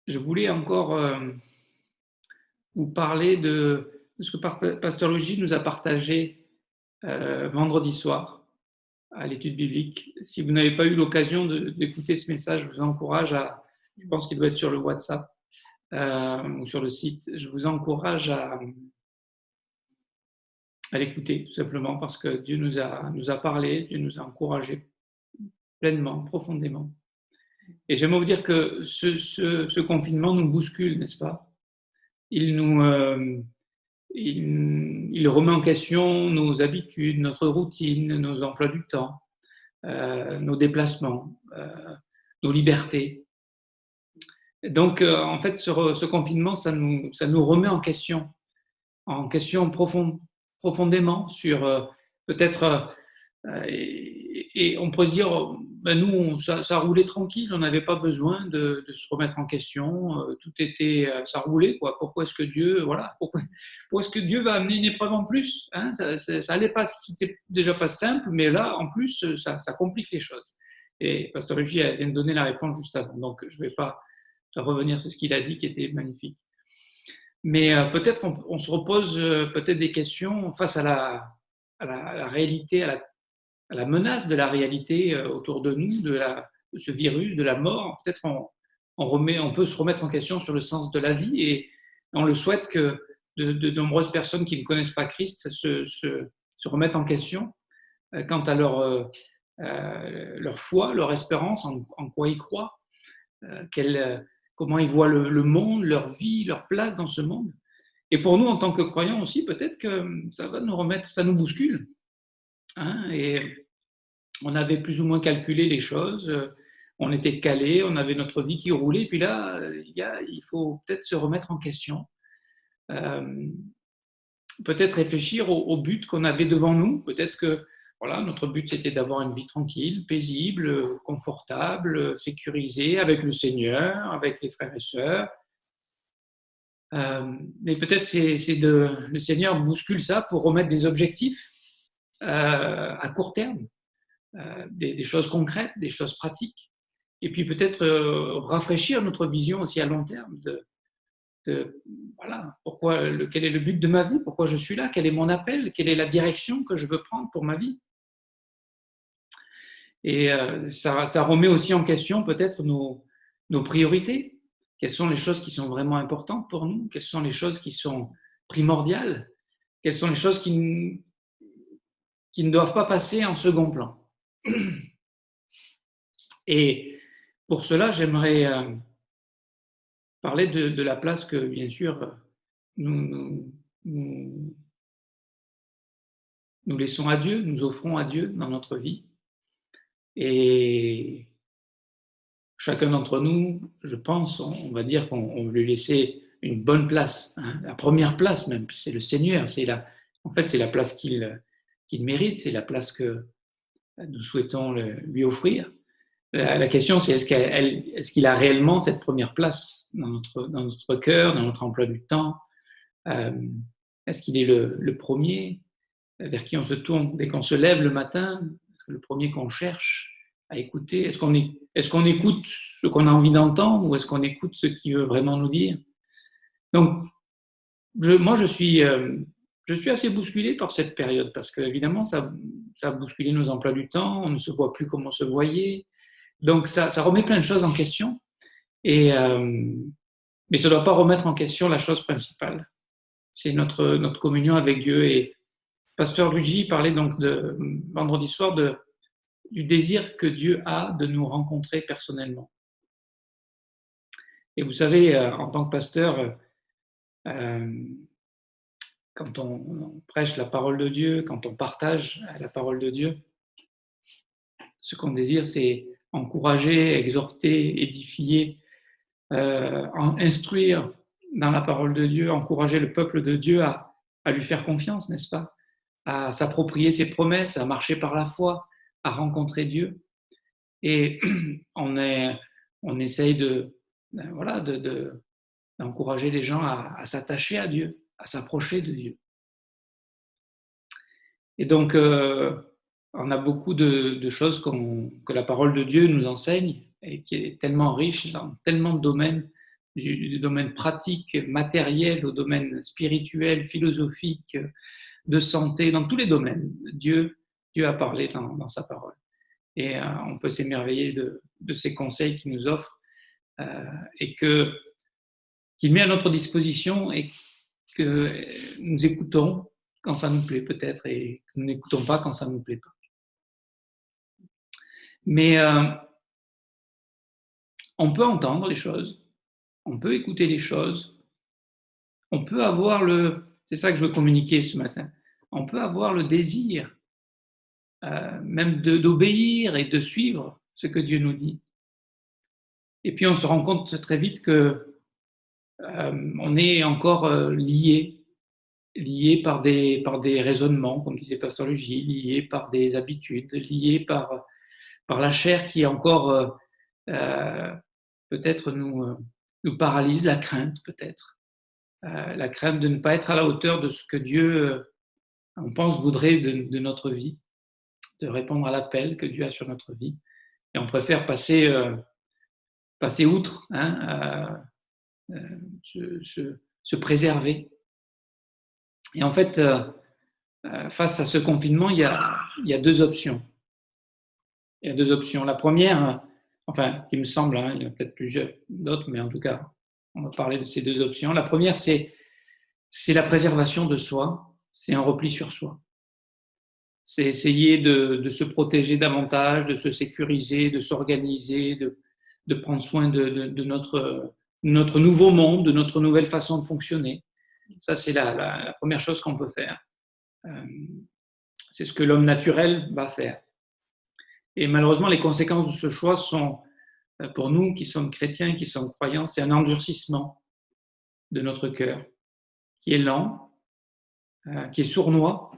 Je voulais encore vous parler de ce que Pasteur Luigi nous a partagé vendredi soir à l'étude biblique. Si vous n'avez pas eu l'occasion d'écouter ce message, je vous encourage je pense qu'il doit être sur le WhatsApp ou sur le site, je vous encourage à l'écouter tout simplement parce que Dieu nous a parlé, Dieu nous a encouragés pleinement, profondément. Et j'aimerais vous dire que ce confinement nous bouscule, n'est-ce pas? Il nous, il remet en question nos habitudes, notre routine, nos emplois du temps, nos déplacements, nos libertés. Donc, en fait, ce confinement, ça nous remet en question profondément sur peut-être et on pourrait se dire, ben nous, ça roulait tranquille, on n'avait pas besoin de se remettre en question, tout était, ça roulait quoi. Pourquoi est-ce que Dieu, voilà, pourquoi est-ce que Dieu va amener une épreuve en plus, hein? Ça allait pas, c'était déjà pas simple, mais là, en plus, ça complique les choses. Et Pasteur Luigi vient de donner la réponse juste avant, donc je ne vais pas revenir sur ce qu'il a dit, qui était magnifique. Mais peut-être on se repose peut-être des questions face à la réalité, à la menace de la réalité autour de nous, de ce virus, de la mort. Peut-être on peut se remettre en question sur le sens de la vie et on le souhaite que de nombreuses personnes qui ne connaissent pas Christ se remettent en question quant à leur foi, leur espérance, en quoi ils croient, comment ils voient le monde, leur vie, leur place dans ce monde. Et pour nous, en tant que croyants aussi, peut-être que ça va nous remettre, ça nous bouscule. Hein, et on avait plus ou moins calculé les choses, on était calés, on avait notre vie qui roulait, et puis là, il faut peut-être se remettre en question, peut-être réfléchir au but qu'on avait devant nous, peut-être que voilà, notre but c'était d'avoir une vie tranquille, paisible, confortable, sécurisée, avec le Seigneur, avec les frères et sœurs. Mais peut-être le Seigneur bouscule ça pour remettre des objectifs à court terme, des choses concrètes, des choses pratiques, et puis peut-être rafraîchir notre vision aussi à long terme voilà, quel est le but de ma vie, pourquoi je suis là, quel est mon appel, quelle est la direction que je veux prendre pour ma vie. Et ça remet aussi en question peut-être nos priorités. Quelles sont les choses qui sont vraiment importantes pour nous? Quelles sont les choses qui sont primordiales? Quelles sont les choses qui ne doivent pas passer en second plan? Et pour cela, j'aimerais parler de la place que, bien sûr, nous, nous, nous laissons à Dieu, nous offrons à Dieu dans notre vie. Et chacun d'entre nous, je pense, on va dire qu'on veut lui laisser une bonne place, hein, la première place même, c'est le Seigneur, en fait c'est la place qu'il mérite, c'est la place que nous souhaitons lui offrir. La question c'est est-ce qu'il a réellement cette première place dans notre cœur, dans notre emploi du temps? Est-ce qu'il est le premier vers qui on se tourne dès qu'on se lève le matin? Est-ce que le premier qu'on cherche à écouter? Est-ce qu'on écoute ce qu'on a envie d'entendre ou est-ce qu'on écoute ce qu'il veut vraiment nous dire? Donc, moi, je suis assez bousculé par cette période parce que, évidemment, ça a bousculé nos emplois du temps, on ne se voit plus comme on se voyait. Donc, ça remet plein de choses en question. Mais ça ne doit pas remettre en question la chose principale. C'est notre communion avec Dieu. Et Pasteur Luigi parlait donc vendredi soir du désir que Dieu a de nous rencontrer personnellement. Et vous savez, en tant que pasteur, quand on prêche la parole de Dieu, quand on partage la parole de Dieu, ce qu'on désire, c'est encourager, exhorter, édifier, instruire dans la parole de Dieu, encourager le peuple de Dieu à lui faire confiance, n'est-ce pas? À s'approprier ses promesses, à marcher par la foi, à rencontrer Dieu. Et on essaye d'encourager les gens à s'attacher à Dieu, à s'approcher de Dieu. Et donc, on a beaucoup de choses que la parole de Dieu nous enseigne et qui est tellement riche dans tellement de domaines du domaine pratique, matériel, au domaine spirituel, philosophique, de santé, dans tous les domaines. Dieu a parlé dans sa parole. Et on peut s'émerveiller de ces conseils qu'il nous offre et qu'il met à notre disposition et que nous écoutons quand ça nous plaît peut-être et que nous n'écoutons pas quand ça ne nous plaît pas. Mais on peut entendre les choses, on peut écouter les choses, on peut avoir c'est ça que je veux communiquer ce matin, on peut avoir le désir même d'obéir et de suivre ce que Dieu nous dit. Et puis on se rend compte très vite que on est encore lié par des raisonnements, comme disait Pasteur Luigi, lié par des habitudes, lié par la chair qui encore peut-être nous paralyse, la crainte peut-être, la crainte de ne pas être à la hauteur de ce que Dieu, on pense, voudrait de notre vie, de répondre à l'appel que Dieu a sur notre vie. Et on préfère passer outre, se préserver. Et en fait, face à ce confinement, il y a deux options. Il y a deux options. La première, enfin, qui me semble, il y en a peut-être plusieurs d'autres, mais en tout cas, on va parler de ces deux options. La première, c'est la préservation de soi, c'est un repli sur soi. C'est essayer de se protéger davantage, de se sécuriser, de s'organiser, de prendre soin de notre nouveau monde, de notre nouvelle façon de fonctionner. Ça, c'est la première chose qu'on peut faire. C'est ce que l'homme naturel va faire. Et malheureusement, les conséquences de ce choix sont, pour nous qui sommes chrétiens, qui sommes croyants, c'est un endurcissement de notre cœur, qui est lent, qui est sournois,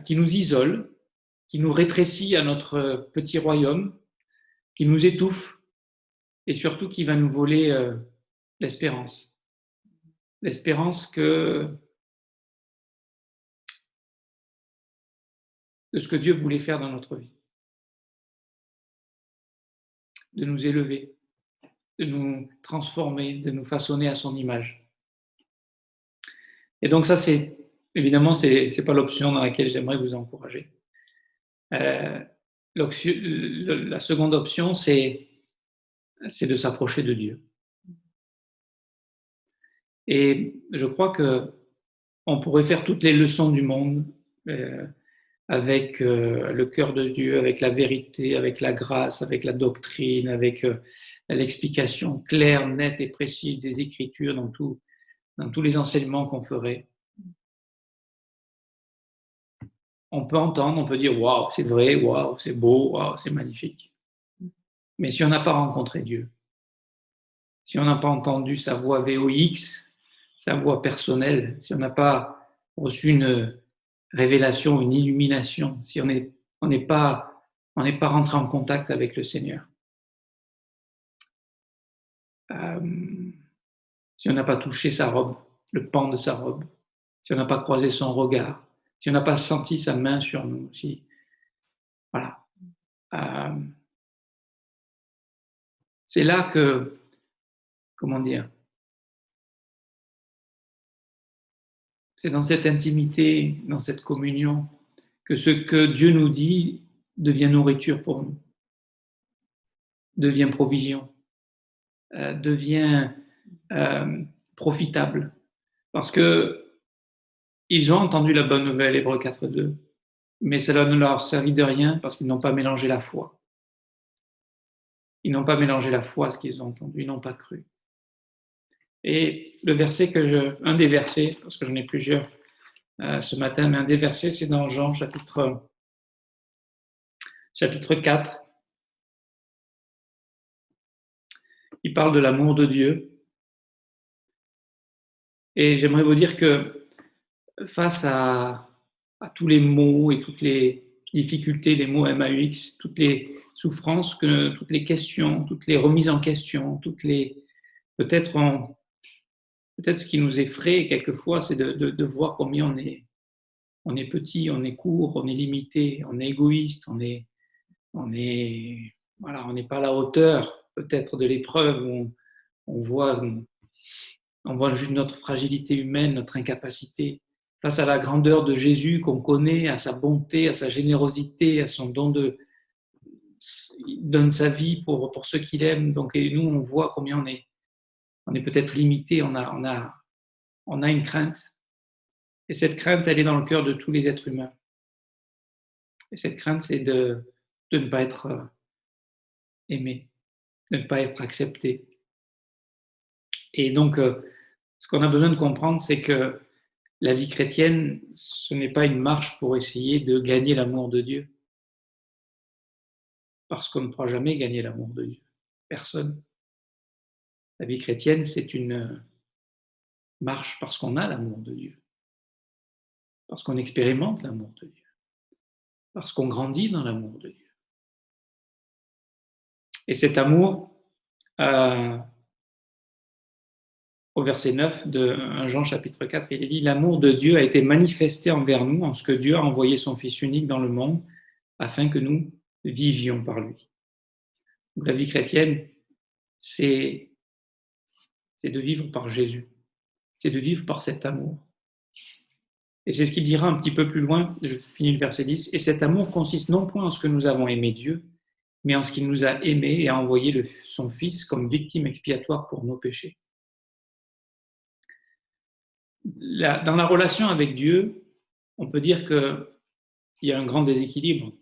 qui nous isole, qui nous rétrécit à notre petit royaume, qui nous étouffe et surtout qui va nous voler l'espérance. L'espérance de ce que Dieu voulait faire dans notre vie. De nous élever, de nous transformer, de nous façonner à son image. Et donc ça, évidemment, c'est pas l'option dans laquelle j'aimerais vous encourager. La seconde option, c'est de s'approcher de Dieu. Et je crois que on pourrait faire toutes les leçons du monde avec le cœur de Dieu, avec la vérité, avec la grâce, avec la doctrine, avec l'explication claire, nette et précise des Écritures dans tous les enseignements qu'on ferait. On peut entendre, on peut dire « waouh, c'est vrai, waouh, c'est beau, waouh, c'est magnifique ». Mais si on n'a pas rencontré Dieu, si on n'a pas entendu sa voix VOX, sa voix personnelle, si on n'a pas reçu une révélation, une illumination, si on n'est pas rentré en contact avec le Seigneur, si on n'a pas touché sa robe, le pan de sa robe, si on n'a pas croisé son regard, si on n'a pas senti sa main sur nous, voilà. C'est là que, comment dire, c'est dans cette intimité, dans cette communion, que ce que Dieu nous dit devient nourriture pour nous, devient provision, devient profitable. Parce que ils ont entendu la bonne nouvelle, Hébreux 4.2, mais cela ne leur a servi de rien parce qu'ils n'ont pas mélangé la foi. Ils n'ont pas mélangé la foi à ce qu'ils ont entendu, ils n'ont pas cru. Et un des versets, parce que j'en ai plusieurs ce matin, mais un des versets, c'est dans Jean chapitre 4. Il parle de l'amour de Dieu. Et j'aimerais vous dire que face à tous les maux et toutes les difficultés, les mots MAUX, toutes les souffrances, toutes les questions, toutes les remises en question, peut-être ce qui nous effraie quelquefois, c'est de voir combien on est petit, on est court, on est limité, on est égoïste, on n'est pas à la hauteur peut-être de l'épreuve on voit juste notre fragilité humaine, notre incapacité. Face à la grandeur de Jésus qu'on connaît, à sa bonté, à sa générosité, à son don de... Il donne sa vie pour ceux qu'il aime. Donc, et nous, on voit combien on est peut-être limité, on a une crainte. Et cette crainte, elle est dans le cœur de tous les êtres humains. Et cette crainte, c'est de ne pas être aimé, de ne pas être accepté. Et donc, ce qu'on a besoin de comprendre, c'est que la vie chrétienne, ce n'est pas une marche pour essayer de gagner l'amour de Dieu. Parce qu'on ne pourra jamais gagner l'amour de Dieu. Personne. La vie chrétienne, c'est une marche parce qu'on a l'amour de Dieu. Parce qu'on expérimente l'amour de Dieu. Parce qu'on grandit dans l'amour de Dieu. Et cet amour, au verset 9 de 1 Jean chapitre 4, il est dit « L'amour de Dieu a été manifesté envers nous en ce que Dieu a envoyé son Fils unique dans le monde afin que nous vivions par lui. » Donc, la vie chrétienne, c'est de vivre par Jésus. C'est de vivre par cet amour. Et c'est ce qu'il dira un petit peu plus loin, je finis le verset 10, « Et cet amour consiste non point en ce que nous avons aimé Dieu, mais en ce qu'il nous a aimés et a envoyé son Fils comme victime expiatoire pour nos péchés. » Dans la relation avec Dieu, on peut dire qu'il y a un grand déséquilibre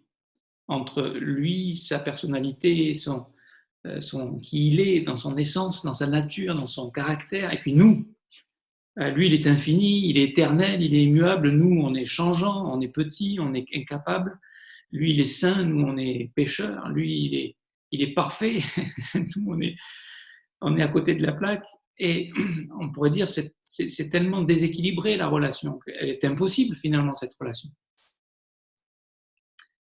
entre lui, sa personnalité, qui il est, dans son essence, dans sa nature, dans son caractère, et puis nous. Lui, il est infini, il est éternel, il est immuable. Nous, on est changeant, on est petit, on est incapable. Lui, il est saint, nous, on est pécheurs. Lui, il est parfait. Nous, on est à côté de la plaque. Et on pourrait dire c'est tellement déséquilibré la relation qu'elle est impossible finalement cette relation.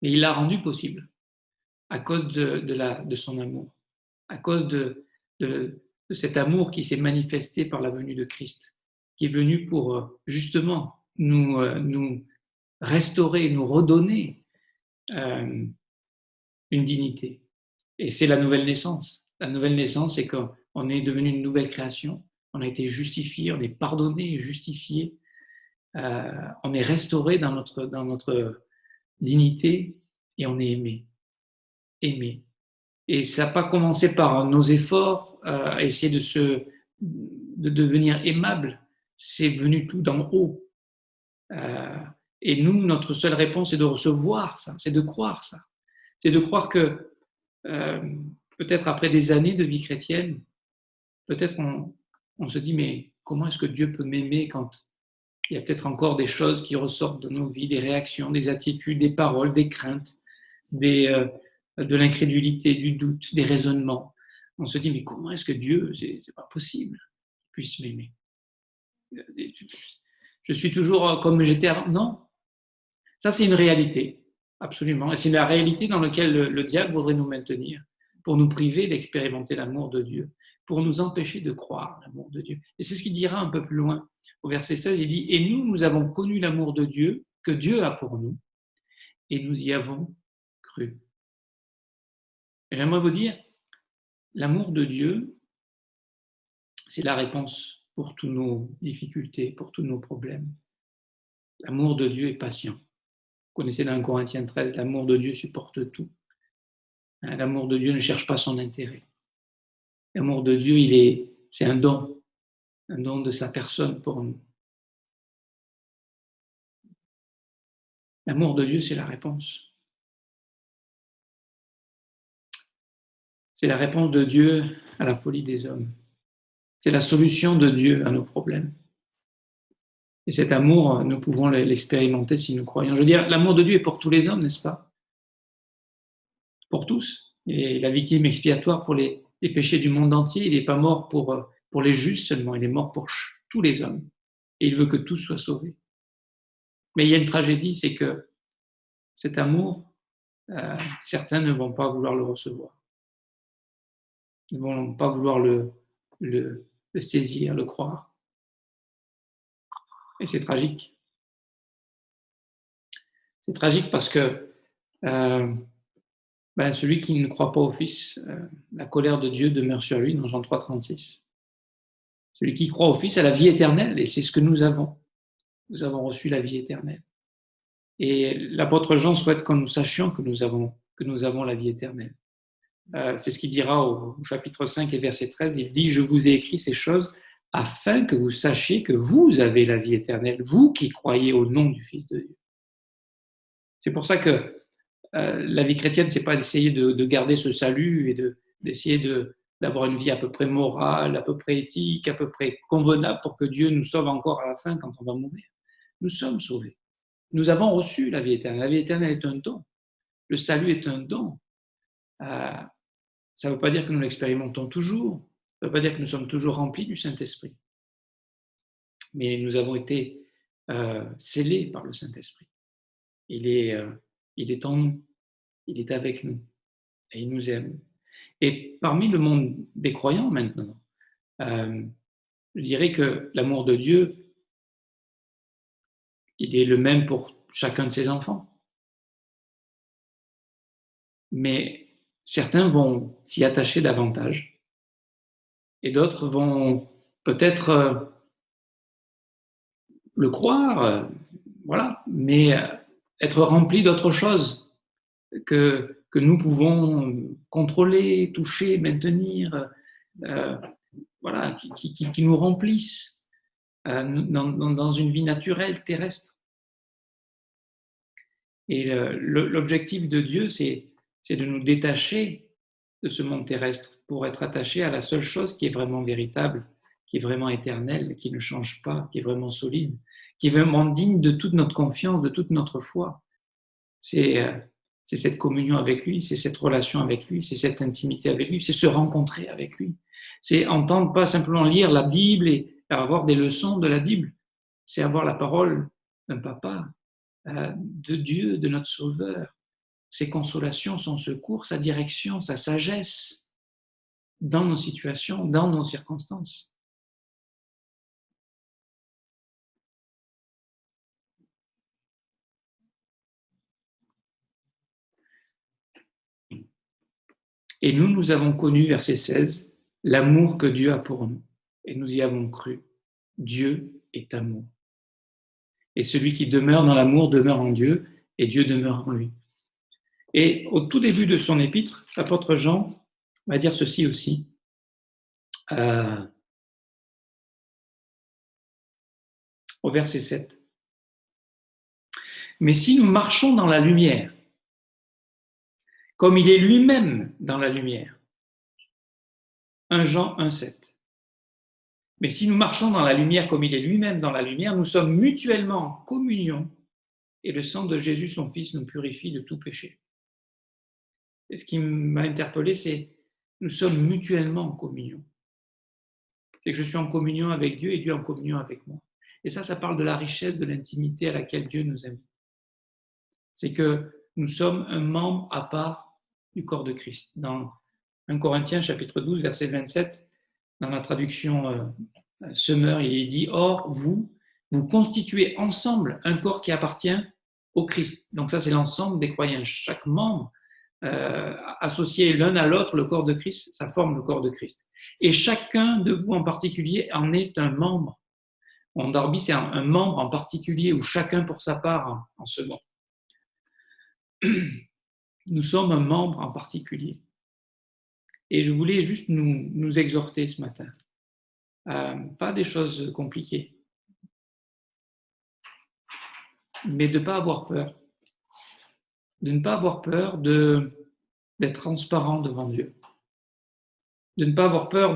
Et il l'a rendue possible à cause de son amour, à cause de cet amour qui s'est manifesté par la venue de Christ, qui est venu pour justement nous restaurer, nous redonner une dignité. Et c'est la nouvelle naissance. La nouvelle naissance, c'est qu'on est devenu une nouvelle création, on a été justifié, on est pardonné, justifié, on est restauré dans notre dignité et on est aimé. Aimé. Et ça n'a pas commencé par nos efforts à essayer de devenir aimable, c'est venu tout d'en haut. Et nous, notre seule réponse, c'est de recevoir ça, c'est de croire ça. C'est de croire que peut-être après des années de vie chrétienne, peut-être on se dit, mais comment est-ce que Dieu peut m'aimer quand il y a peut-être encore des choses qui ressortent de nos vies, des réactions, des attitudes, des paroles, des craintes, de l'incrédulité, du doute, des raisonnements. On se dit, mais comment est-ce que Dieu, c'est pas possible, puisse m'aimer? Je suis toujours comme j'étais avant. Non, ça c'est une réalité, absolument. Et c'est la réalité dans laquelle le diable voudrait nous maintenir, pour nous priver d'expérimenter l'amour de Dieu, pour nous empêcher de croire l'amour de Dieu. Et c'est ce qu'il dira un peu plus loin. Au verset 16, il dit « Et nous avons connu l'amour de Dieu que Dieu a pour nous, et nous y avons cru. » Et j'aimerais vous dire, l'amour de Dieu, c'est la réponse pour toutes nos difficultés, pour tous nos problèmes. L'amour de Dieu est patient. Vous connaissez dans Corinthiens 13, l'amour de Dieu supporte tout. L'amour de Dieu ne cherche pas son intérêt. L'amour de Dieu, c'est un don de sa personne pour nous. L'amour de Dieu, c'est la réponse. C'est la réponse de Dieu à la folie des hommes. C'est la solution de Dieu à nos problèmes. Et cet amour, nous pouvons l'expérimenter si nous croyons. Je veux dire, l'amour de Dieu est pour tous les hommes, n'est-ce pas? Pour tous. Et la victime expiatoire pour les péchés du monde entier. Il n'est pas mort pour les justes seulement, il est mort pour tous les hommes. Et il veut que tous soient sauvés. Mais il y a une tragédie, c'est que cet amour, certains ne vont pas vouloir le recevoir. Ils ne vont pas vouloir le saisir, le croire. Et c'est tragique. C'est tragique parce que Ben, celui qui ne croit pas au Fils, la colère de Dieu demeure sur lui, dans Jean 3,36. Celui qui croit au Fils a la vie éternelle, et c'est ce que nous avons. Nous avons reçu la vie éternelle. Et l'apôtre Jean souhaite que nous sachions que nous avons la vie éternelle. C'est ce qu'il dira au chapitre 5 et verset 13. Il dit « Je vous ai écrit ces choses afin que vous sachiez que vous avez la vie éternelle, vous qui croyez au nom du Fils de Dieu. » C'est pour ça que la vie chrétienne, c'est pas d'essayer de garder ce salut et d'essayer d'avoir une vie à peu près morale, à peu près éthique, à peu près convenable pour que Dieu nous sauve encore à la fin quand on va mourir. Nous sommes sauvés. Nous avons reçu la vie éternelle. La vie éternelle est un don. Le salut est un don. Ça ne veut pas dire que nous l'expérimentons toujours. Ça ne veut pas dire que nous sommes toujours remplis du Saint-Esprit. Mais nous avons été scellés par le Saint-Esprit. Il est en nous. Il est avec nous. Et il nous aime. Et parmi le monde des croyants maintenant, je dirais que l'amour de Dieu, il est le même pour chacun de ses enfants. Mais certains vont s'y attacher davantage et d'autres vont peut-être le croire, voilà, mais être remplis d'autre chose que nous pouvons contrôler, toucher, maintenir, voilà, qui nous remplissent dans une vie naturelle, terrestre. Et l'objectif de Dieu, c'est de nous détacher de ce monde terrestre pour être attaché à la seule chose qui est vraiment véritable, qui est vraiment éternelle, qui ne change pas, qui est vraiment solide, qui est vraiment digne de toute notre confiance, de toute notre foi. C'est cette communion avec lui, c'est cette relation avec lui, c'est cette intimité avec lui, c'est se rencontrer avec lui. C'est entendre, pas simplement lire la Bible et avoir des leçons de la Bible, c'est avoir la parole d'un papa, de Dieu, de notre Sauveur, ses consolations, son secours, sa direction, sa sagesse dans nos situations, dans nos circonstances. Et nous avons connu, verset 16, l'amour que Dieu a pour nous. Et nous y avons cru. Dieu est amour. Et celui qui demeure dans l'amour demeure en Dieu, et Dieu demeure en lui. Et au tout début de son épître, l'apôtre Jean va dire ceci aussi. Au verset 7. Mais si nous marchons dans la lumière, comme il est lui-même dans la lumière. 1 Jean 1,7. Mais si nous marchons dans la lumière comme il est lui-même dans la lumière, nous sommes mutuellement en communion et le sang de Jésus, son Fils, nous purifie de tout péché. Et ce qui m'a interpellé, c'est nous sommes mutuellement en communion. C'est que je suis en communion avec Dieu et Dieu en communion avec moi. Et ça parle de la richesse de l'intimité à laquelle Dieu nous invite. C'est que nous sommes un membre à part du corps de Christ. Dans 1 Corinthiens chapitre 12, verset 27, dans la traduction Semeur, il est dit « Or, vous constituez ensemble un corps qui appartient au Christ. » Donc ça, c'est l'ensemble des croyants. Chaque membre associé l'un à l'autre, le corps de Christ, ça forme le corps de Christ. Et chacun de vous en particulier en est un membre. En Darby, c'est un membre en particulier, ou chacun pour sa part en second. Nous sommes un membre en particulier. Et je voulais juste nous exhorter ce matin. Pas des choses compliquées, mais de ne pas avoir peur. De ne pas avoir peur d'être transparent devant Dieu. De ne pas avoir peur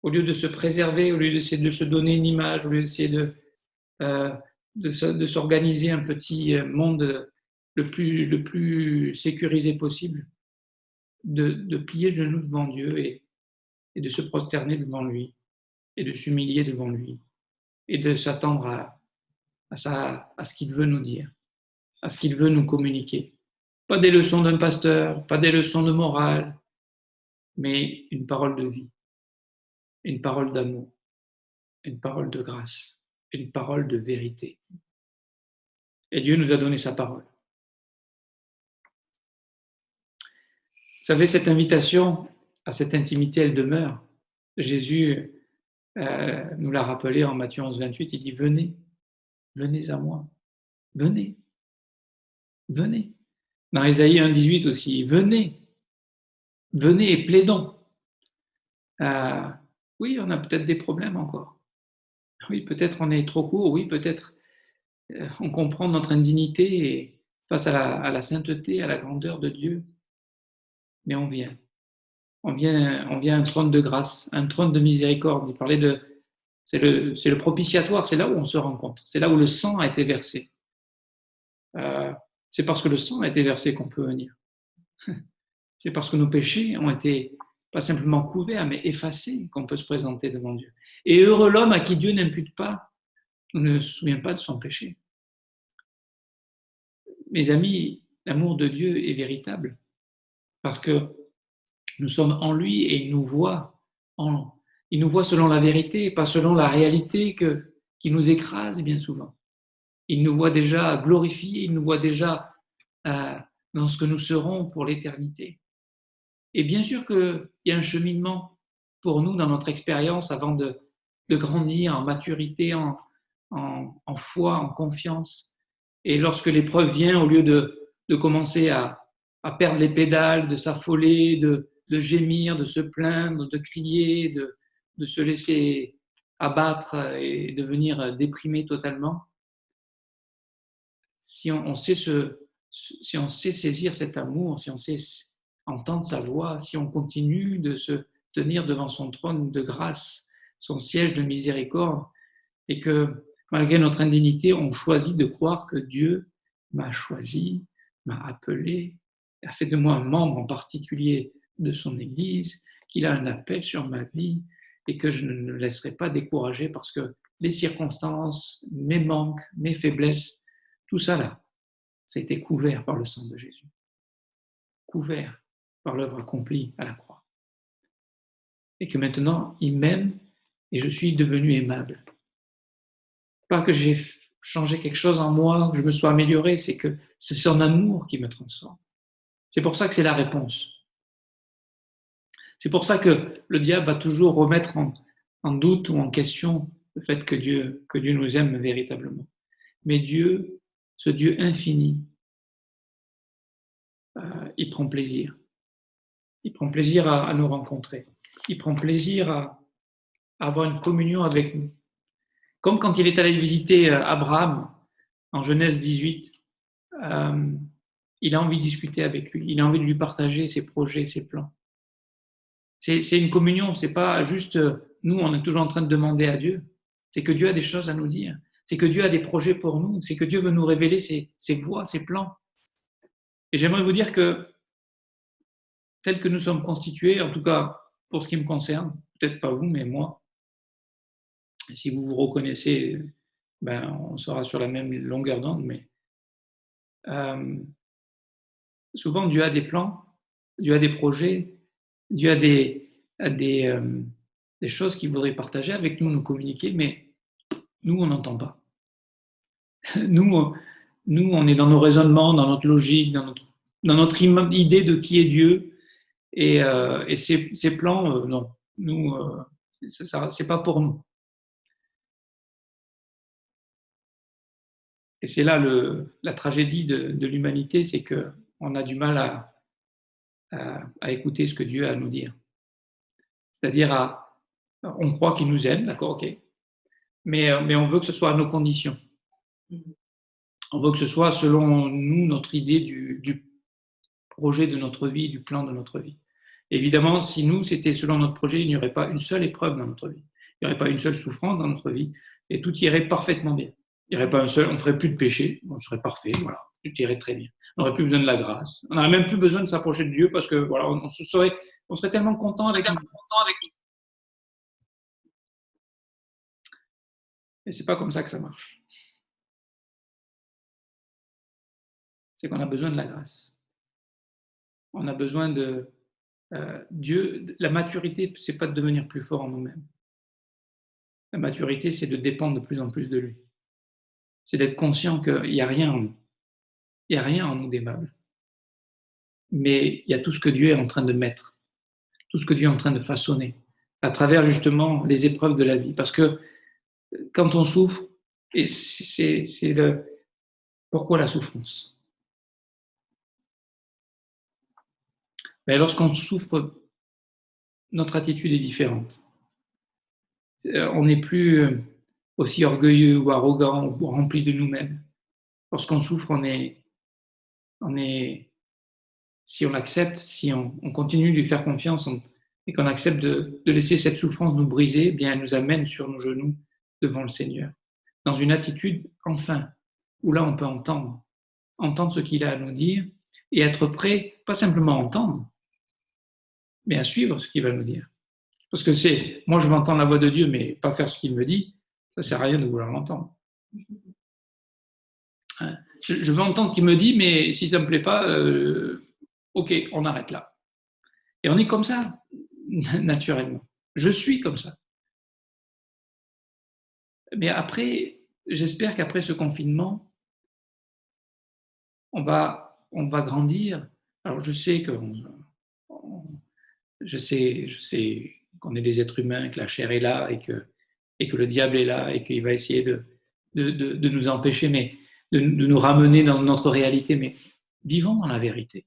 au lieu de se préserver, au lieu d'essayer de se donner une image, au lieu d'essayer de s'organiser un petit monde le plus sécurisé possible, de plier le genou devant Dieu et de se prosterner devant lui et de s'humilier devant lui et de s'attendre à ce qu'il veut nous dire, à ce qu'il veut nous communiquer. Pas des leçons d'un pasteur, pas des leçons de morale, mais une parole de vie, une parole d'amour, une parole de grâce, une parole de vérité. Et Dieu nous a donné sa parole. savez, cette invitation à cette intimité, elle demeure. Jésus nous l'a rappelé en Matthieu 11, 28, il dit « Venez, venez à moi, venez, venez ». Dans Ésaïe 1, 18 aussi, « Venez, venez et plaidons ». Oui, on a peut-être des problèmes encore. Oui, peut-être on est trop court, oui, peut-être on comprend notre indignité et face à la sainteté, à la grandeur de Dieu, mais on vient. On vient à un trône de grâce, un trône de miséricorde. Il parlait de, c'est le propitiatoire, c'est là où on se rencontre, c'est là où le sang a été versé. C'est parce que le sang a été versé qu'on peut venir. C'est parce que nos péchés ont été pas simplement couverts, mais effacés qu'on peut se présenter devant Dieu. Et heureux l'homme à qui Dieu n'impute pas, on ne se souvient pas de son péché. Mes amis, l'amour de Dieu est véritable parce que nous sommes en lui et il nous voit, il nous voit selon la vérité, pas selon la réalité qui nous écrase bien souvent. Il nous voit déjà glorifiés, il nous voit déjà dans ce que nous serons pour l'éternité. Et bien sûr qu'il y a un cheminement pour nous dans notre expérience avant de grandir en maturité, en foi, en confiance. Et lorsque l'épreuve vient, au lieu de commencer à perdre les pédales, de s'affoler, de gémir, de se plaindre, de crier, de se laisser abattre et devenir déprimé totalement, si on sait saisir cet amour, si on sait entendre sa voix, si on continue de se tenir devant son trône de grâce, son siège de miséricorde, et que malgré notre indignité, on choisit de croire que Dieu m'a choisi, m'a appelé, a fait de moi un membre en particulier de son Église, qu'il a un appel sur ma vie et que je ne me laisserai pas décourager parce que les circonstances, mes manques, mes faiblesses, tout ça là, ça a été couvert par le sang de Jésus, couvert par l'œuvre accomplie à la croix. Et que maintenant, il m'aime et je suis devenu aimable. Pas que j'ai changé quelque chose en moi, que je me sois amélioré, c'est que c'est son amour qui me transforme. C'est pour ça que c'est la réponse. C'est pour ça que le diable va toujours remettre en doute ou en question le fait que Dieu nous aime véritablement. Mais Dieu, ce Dieu infini, il prend plaisir. Il prend plaisir à nous rencontrer. Il prend plaisir à avoir une communion avec nous. Comme quand il est allé visiter Abraham en Genèse 18, il a envie de discuter avec lui, il a envie de lui partager ses projets, ses plans. C'est une communion, c'est pas juste nous, on est toujours en train de demander à Dieu. C'est que Dieu a des choses à nous dire. C'est que Dieu a des projets pour nous. C'est que Dieu veut nous révéler ses voies, ses plans. Et j'aimerais vous dire que, tel que nous sommes constitués, en tout cas pour ce qui me concerne, peut-être pas vous, mais moi, si vous vous reconnaissez, ben, on sera sur la même longueur d'onde, mais souvent Dieu a des plans, Dieu a des projets, Dieu a des choses qu'il voudrait partager avec nous, nous communiquer, mais nous, on n'entend pas. Nous, on est dans nos raisonnements, dans notre logique, dans notre idée de qui est Dieu, et ces plans, non. Nous, c'est pas pour nous. Et c'est là la tragédie de l'humanité, c'est qu'on a du mal à écouter ce que Dieu a à nous dire. C'est-à-dire, on croit qu'il nous aime, d'accord, ok, mais on veut que ce soit à nos conditions. On veut que ce soit selon nous, notre idée du projet de notre vie, du plan de notre vie. Évidemment, si nous, c'était selon notre projet, il n'y aurait pas une seule épreuve dans notre vie. Il n'y aurait pas une seule souffrance dans notre vie et tout irait parfaitement bien. Il n'y aurait pas un seul, on ne ferait plus de péché, on serait parfait, voilà, tout irait très bien. On n'aurait plus besoin de la grâce. On n'aurait même plus besoin de s'approcher de Dieu parce que voilà, on serait tellement content avec nous. Et c'est pas comme ça que ça marche. C'est qu'on a besoin de la grâce. On a besoin de Dieu. La maturité, c'est pas de devenir plus fort en nous-mêmes. La maturité, c'est de dépendre de plus en plus de lui. C'est d'être conscient qu'il n'y a rien en nous. Il n'y a rien en nous d'aimable. mais il y a tout ce que Dieu est en train de mettre, tout ce que Dieu est en train de façonner, à travers justement les épreuves de la vie. Parce que quand on souffre, et c'est le pourquoi la souffrance? Ben, lorsqu'on souffre, notre attitude est différente. On n'est plus aussi orgueilleux ou arrogant ou rempli de nous-mêmes. Lorsqu'on souffre, on est, si on l'accepte, si on continue de lui faire confiance et qu'on accepte de laisser cette souffrance nous briser, eh bien, elle nous amène sur nos genoux devant le Seigneur, dans une attitude, enfin, où là on peut entendre ce qu'il a à nous dire et être prêt, pas simplement à entendre, mais à suivre ce qu'il va nous dire. Parce que moi je veux entendre la voix de Dieu, mais pas faire ce qu'il me dit, ça ne sert à rien de vouloir l'entendre. Je veux entendre ce qu'il me dit, mais si ça ne me plaît pas, ok, on arrête là. Et on est comme ça, naturellement. Je suis comme ça. Mais après, j'espère qu'après ce confinement, on va grandir. Alors je sais qu'on est des êtres humains, que la chair est là et que le diable est là et qu'il va essayer de nous empêcher, mais de nous ramener dans notre réalité. Mais vivons dans la vérité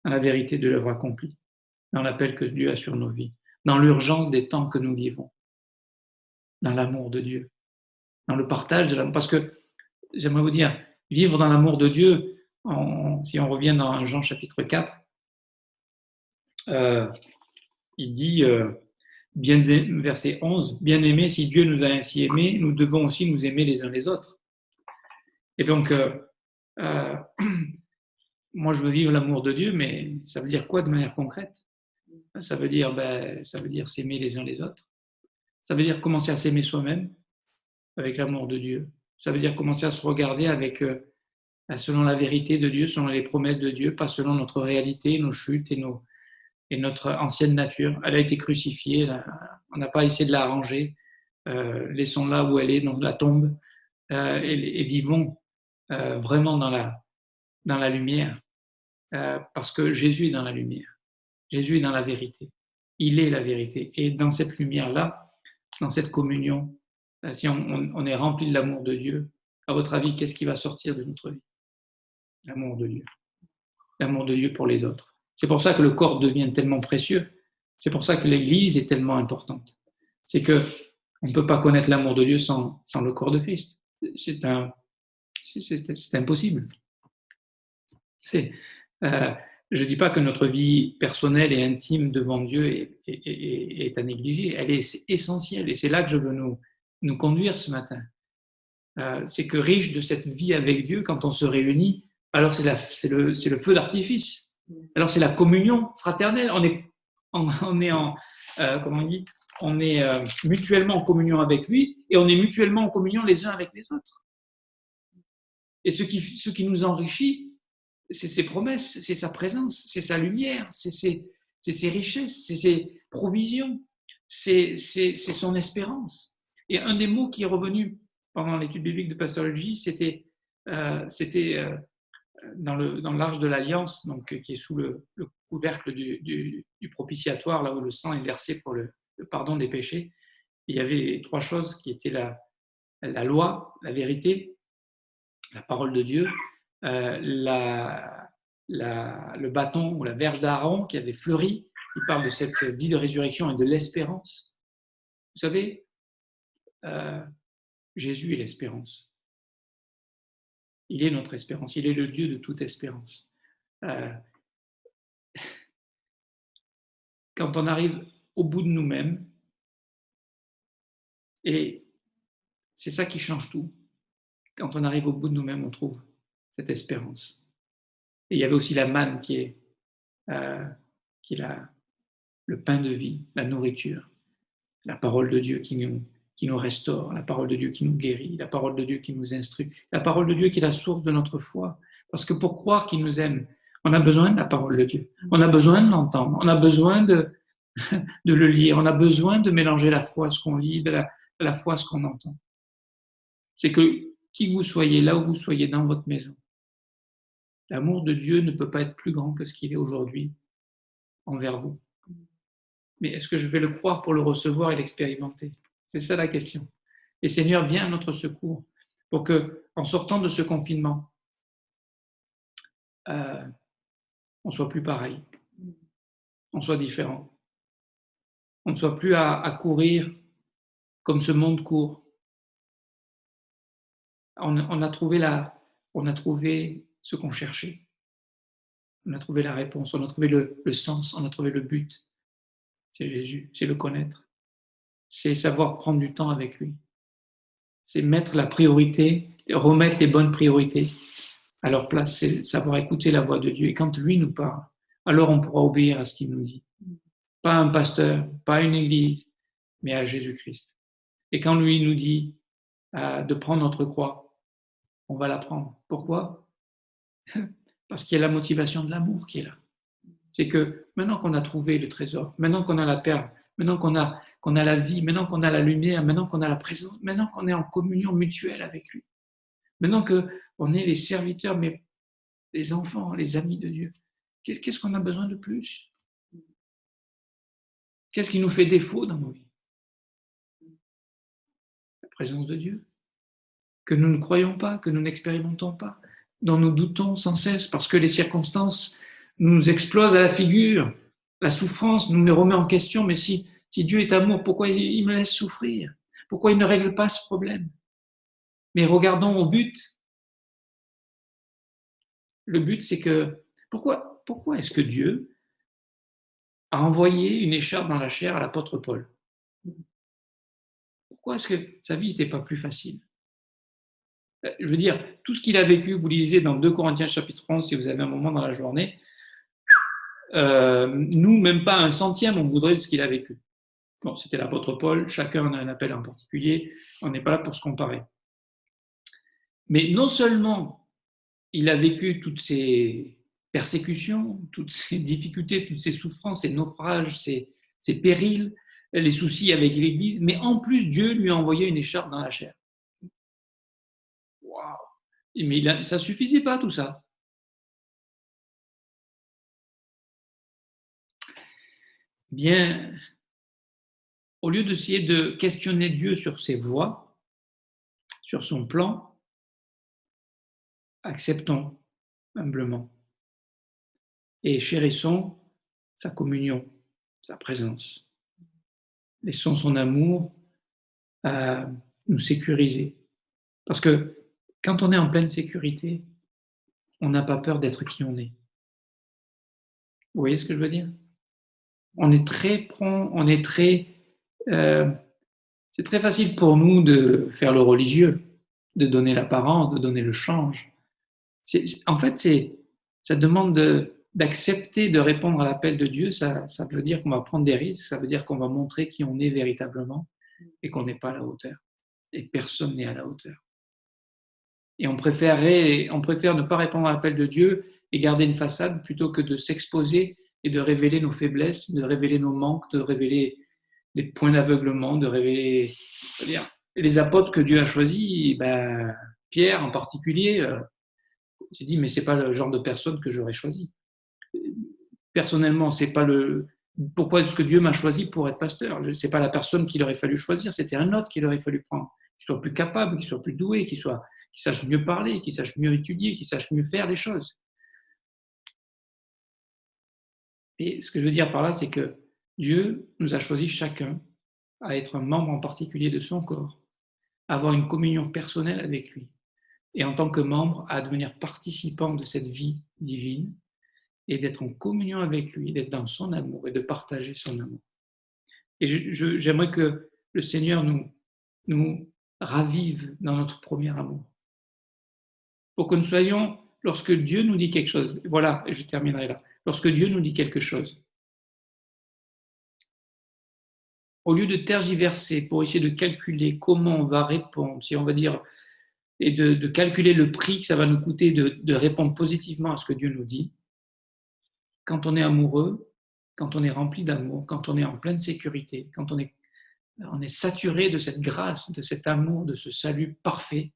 de l'œuvre accomplie, dans l'appel que Dieu a sur nos vies, dans l'urgence des temps que nous vivons, dans l'amour de Dieu, dans le partage de l'amour. Parce que j'aimerais vous dire, vivre dans l'amour de Dieu, si on revient dans Jean chapitre 4, il dit, verset 11, « Bien-aimés, si Dieu nous a ainsi aimés, nous devons aussi nous aimer les uns les autres. » Et donc, moi, je veux vivre l'amour de Dieu, mais ça veut dire quoi de manière concrète? Ça veut dire s'aimer les uns les autres. Ça veut dire commencer à s'aimer soi-même avec l'amour de Dieu. Ça veut dire commencer à se regarder selon la vérité de Dieu, selon les promesses de Dieu, pas selon notre réalité, nos chutes et notre ancienne nature. Elle a été crucifiée, on n'a pas essayé de la arranger. Laissons-la où elle est, dans la tombe, et vivons vraiment dans la lumière, parce que Jésus est dans la lumière. Jésus est dans la vérité. Il est la vérité. Et dans cette lumière-là, dans cette communion, si on est rempli de l'amour de Dieu, à votre avis, qu'est-ce qui va sortir de notre vie? L'amour de Dieu. L'amour de Dieu pour les autres. C'est pour ça que le corps devient tellement précieux. C'est pour ça que l'Église est tellement importante. C'est qu'on ne peut pas connaître l'amour de Dieu sans le corps de Christ. C'est impossible. Je ne dis pas que notre vie personnelle et intime devant Dieu est à négliger. Elle est essentielle. Et c'est là que je veux nous conduire ce matin. C'est que riche de cette vie avec Dieu, quand on se réunit, alors c'est le feu d'artifice. Alors c'est la communion fraternelle. On est mutuellement en communion avec lui et on est mutuellement en communion les uns avec les autres. Et ce qui nous enrichit, c'est ses promesses, c'est sa présence, c'est sa lumière, c'est ses richesses, c'est ses provisions, c'est son espérance. Et un des mots qui est revenu pendant l'étude biblique de Pasteur J, c'était dans l'arche de l'Alliance, donc qui est sous le couvercle du propitiatoire, là où le sang est versé pour le pardon des péchés. Il y avait trois choses qui étaient la loi, la vérité, la parole de Dieu, le bâton ou la verge d'Aaron qui avait fleuri. Il parle de cette vie de résurrection et de l'espérance. Vous savez, Jésus est l'espérance. Il est notre espérance. Il est le Dieu de toute espérance. Quand on arrive au bout de nous-mêmes, et c'est ça qui change tout, quand on arrive au bout de nous-mêmes, on trouve cette espérance. Et il y avait aussi la manne qui est le pain de vie, la nourriture, la parole de Dieu qui nous restaure, la parole de Dieu qui nous guérit, la parole de Dieu qui nous instruit, la parole de Dieu qui est la source de notre foi. Parce que pour croire qu'il nous aime, on a besoin de la parole de Dieu. On a besoin de l'entendre. On a besoin de le lire. On a besoin de mélanger la foi, ce qu'on lit, de la foi, ce qu'on entend. C'est que qui que vous soyez, là où vous soyez, dans votre maison, L'amour de Dieu ne peut pas être plus grand que ce qu'il est aujourd'hui envers vous. Mais est-ce que je vais le croire pour le recevoir et l'expérimenter? C'est ça la question. Et Seigneur, viens à notre secours pour que, en sortant de ce confinement, on soit plus pareil, on soit différent, on ne soit plus à courir comme ce monde court. On a trouvé ce qu'on cherchait. On a trouvé la réponse, on a trouvé le sens, on a trouvé le but. C'est Jésus, c'est le connaître. C'est savoir prendre du temps avec lui. C'est mettre la priorité, remettre les bonnes priorités à leur place, c'est savoir écouter la voix de Dieu. Et quand lui nous parle, alors on pourra obéir à ce qu'il nous dit. Pas un pasteur, pas une église, mais à Jésus-Christ. Et quand lui nous dit de prendre notre croix, on va la prendre. Pourquoi? Parce qu'il y a la motivation de l'amour qui est là. C'est que maintenant qu'on a trouvé le trésor, maintenant qu'on a la perle, maintenant qu'on a la vie, maintenant qu'on a la lumière, maintenant qu'on a la présence, maintenant qu'on est en communion mutuelle avec lui, maintenant qu'on est les serviteurs, mais les enfants, les amis de Dieu, qu'est-ce qu'on a besoin de plus? Qu'est-ce qui nous fait défaut dans nos vies? La présence de Dieu, que nous ne croyons pas, que nous n'expérimentons pas, dont nous doutons sans cesse parce que les circonstances nous explosent à la figure. La souffrance nous les remet en question, mais si Dieu est amour, pourquoi il me laisse souffrir? Pourquoi il ne règle pas ce problème? Mais regardons au but. Le but, c'est que, pourquoi est-ce que Dieu a envoyé une écharpe dans la chair à l'apôtre Paul? Pourquoi est-ce que sa vie n'était pas plus facile? Je veux dire, tout ce qu'il a vécu, vous lisez dans 2 Corinthiens chapitre 11, si vous avez un moment dans la journée, nous, même pas un centième, on voudrait de ce qu'il a vécu. Bon, c'était l'apôtre Paul, chacun a un appel en particulier, on n'est pas là pour se comparer. Mais non seulement il a vécu toutes ces persécutions, toutes ces difficultés, toutes ces souffrances, ces naufrages, ces périls, les soucis avec l'Église, mais en plus, Dieu lui a envoyé une écharpe dans la chair. Waouh! Mais ça ne suffisait pas tout ça. Bien, au lieu d'essayer de questionner Dieu sur ses voies, sur son plan, acceptons humblement et chérissons sa communion, sa présence. Laissons son amour nous sécuriser. Parce que quand on est en pleine sécurité, on n'a pas peur d'être qui on est. Vous voyez ce que je veux dire? On est très prompt, c'est très facile pour nous de faire le religieux, de donner l'apparence, de donner le change. En fait, ça demande d'accepter de répondre à l'appel de Dieu. Ça veut dire qu'on va prendre des risques, ça veut dire qu'on va montrer qui on est véritablement et qu'on n'est pas à la hauteur. Et personne n'est à la hauteur. Et on préfère ne pas répondre à l'appel de Dieu et garder une façade plutôt que de s'exposer et de révéler nos faiblesses, de révéler nos manques, de révéler les points d'aveuglement, de révéler les apôtres que Dieu a choisis. Pierre en particulier, j'ai dit mais c'est pas le genre de personne que j'aurais choisi. Personnellement, c'est pas pourquoi est-ce que Dieu m'a choisi pour être pasteur? C'est pas la personne qu'il aurait fallu choisir, c'était un autre qu'il aurait fallu prendre, qui soit plus capable, qui soit plus doué, qui sache mieux parler, qui sache mieux étudier, qui sache mieux faire les choses. Et ce que je veux dire par là, c'est que Dieu nous a choisi chacun à être un membre en particulier de son corps, à avoir une communion personnelle avec lui, et en tant que membre, à devenir participant de cette vie divine, et d'être en communion avec lui, d'être dans son amour et de partager son amour. Et j'aimerais que le Seigneur nous ravive dans notre premier amour. Pour que nous soyons, lorsque Dieu nous dit quelque chose, voilà, et je terminerai là, lorsque Dieu nous dit quelque chose, au lieu de tergiverser pour essayer de calculer comment on va répondre, si on va dire, et de calculer le prix que ça va nous coûter de répondre positivement à ce que Dieu nous dit, quand on est amoureux, quand on est rempli d'amour, quand on est en pleine sécurité, quand on est saturé de cette grâce, de cet amour, de ce salut parfait,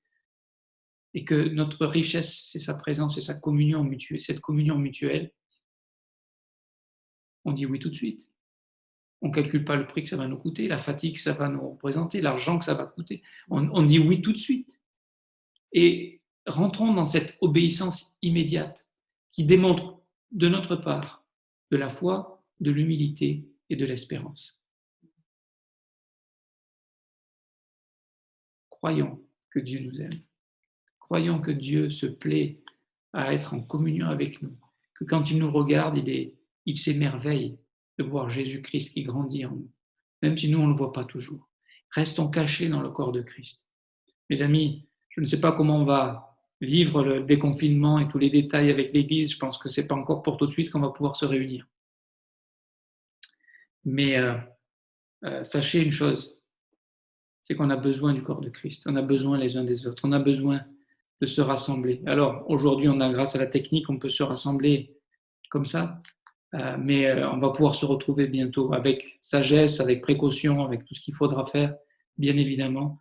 et que notre richesse, c'est sa présence et sa communion mutuelle. Cette communion mutuelle, on dit oui tout de suite. On ne calcule pas le prix que ça va nous coûter, la fatigue que ça va nous représenter, l'argent que ça va coûter. On dit oui tout de suite. Et rentrons dans cette obéissance immédiate qui démontre de notre part de la foi, de l'humilité et de l'espérance. Croyons que Dieu nous aime. Croyons que Dieu se plaît à être en communion avec nous, que quand il nous regarde, il s'émerveille de voir Jésus-Christ qui grandit en nous, même si nous, on ne le voit pas toujours. Restons cachés dans le corps de Christ. Mes amis, je ne sais pas comment on va vivre le déconfinement et tous les détails avec l'Église. Je pense que ce n'est pas encore pour tout de suite qu'on va pouvoir se réunir. Mais sachez une chose, c'est qu'on a besoin du corps de Christ. On a besoin les uns des autres. On a besoin de se rassembler. Alors, aujourd'hui, grâce à la technique, on peut se rassembler comme ça, mais on va pouvoir se retrouver bientôt avec sagesse, avec précaution, avec tout ce qu'il faudra faire, bien évidemment.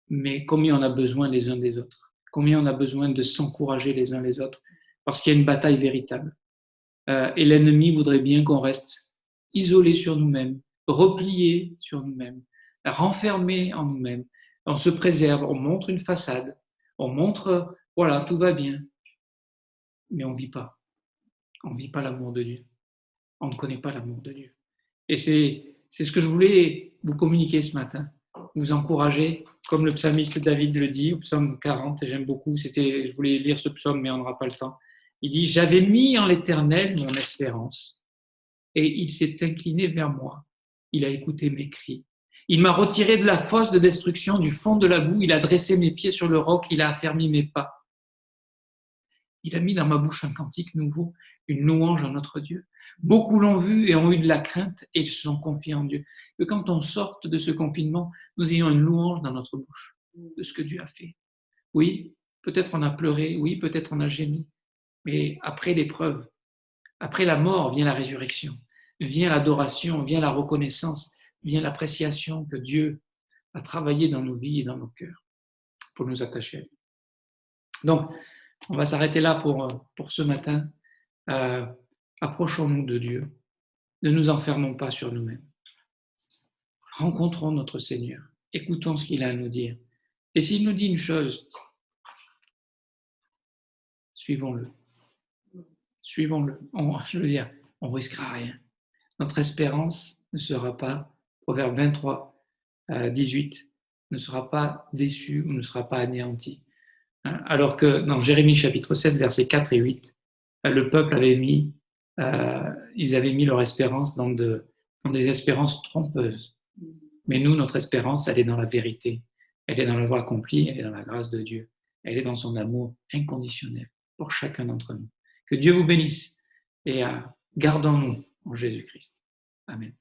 Mais combien on a besoin les uns des autres, combien on a besoin de s'encourager les uns les autres, parce qu'il y a une bataille véritable. Et l'ennemi voudrait bien qu'on reste isolés sur nous-mêmes, repliés sur nous-mêmes, renfermés en nous-mêmes. On se préserve, on montre une façade, on montre, voilà, tout va bien, mais on ne vit pas. On ne vit pas l'amour de Dieu. On ne connaît pas l'amour de Dieu. Et c'est ce que je voulais vous communiquer ce matin, vous encourager, comme le psalmiste David le dit, au psaume 40, et j'aime beaucoup, je voulais lire ce psaume, mais on n'aura pas le temps. Il dit « J'avais mis en l'Éternel mon espérance, et il s'est incliné vers moi. Il a écouté mes cris. Il m'a retiré de la fosse de destruction, du fond de la boue. Il a dressé mes pieds sur le roc. Il a affermi mes pas. Il a mis dans ma bouche un cantique nouveau, une louange à notre Dieu. Beaucoup l'ont vu et ont eu de la crainte et ils se sont confiés en Dieu. Que quand on sorte de ce confinement, nous ayons une louange dans notre bouche de ce que Dieu a fait. Oui, peut-être on a pleuré, oui, peut-être on a gémi, mais après l'épreuve, après la mort vient la résurrection, vient l'adoration, vient la reconnaissance, vient l'appréciation que Dieu a travaillé dans nos vies et dans nos cœurs pour nous attacher à lui. Donc, on va s'arrêter là pour ce matin. Approchons-nous de Dieu. Ne nous enfermons pas sur nous-mêmes. Rencontrons notre Seigneur. Écoutons ce qu'il a à nous dire. Et s'il nous dit une chose, suivons-le. Suivons-le. On ne risquera rien. Notre espérance ne sera pas, Proverbe 23, 18, ne sera pas déçue ou ne sera pas anéantie. Alors que dans Jérémie chapitre 7, versets 4 et 8, le peuple ils avaient mis leur espérance dans des espérances trompeuses. Mais nous, notre espérance, elle est dans la vérité. Elle est dans la voie accomplie, elle est dans la grâce de Dieu. Elle est dans son amour inconditionnel pour chacun d'entre nous. Que Dieu vous bénisse et gardons-nous en Jésus-Christ. Amen.